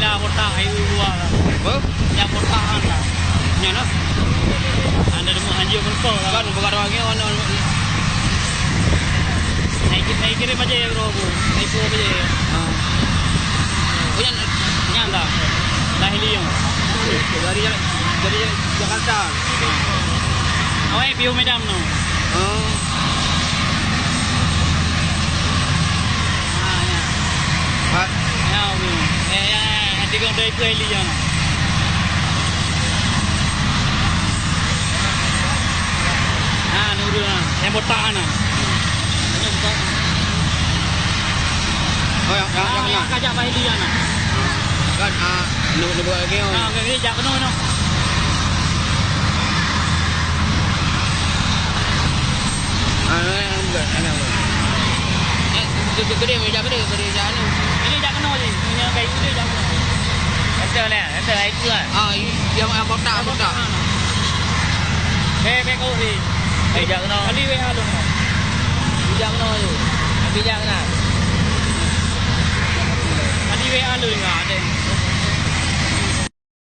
nya portak air buah lah. Apa? Nya portak kan lah. Nya lah. Anda demo anjir berko lah. Kan bukan orangnya ono. Naik kirim aja ya bro. Naik po aja ya. Oh nya Dah. Dah helium. Dari Jakarta. Awak view Medan no. Oh. Ya. Pak. Ya, nanti kau dah ikut helium. Nurul lah. Yang botak kan. Yang botak. Oh yang kena. Yang kajak pak helium lah. Kan nu buat lagi. Kajak kena no. Gede meja gede anu. Ini jak kena je. Ini yang kayu dia jak kena. Enter air tu lah. Yang botak. Kau ni. Jak kena. Kali WA lu. Jak kena tu. Habis jak kena. Kali WA lu enggak ada.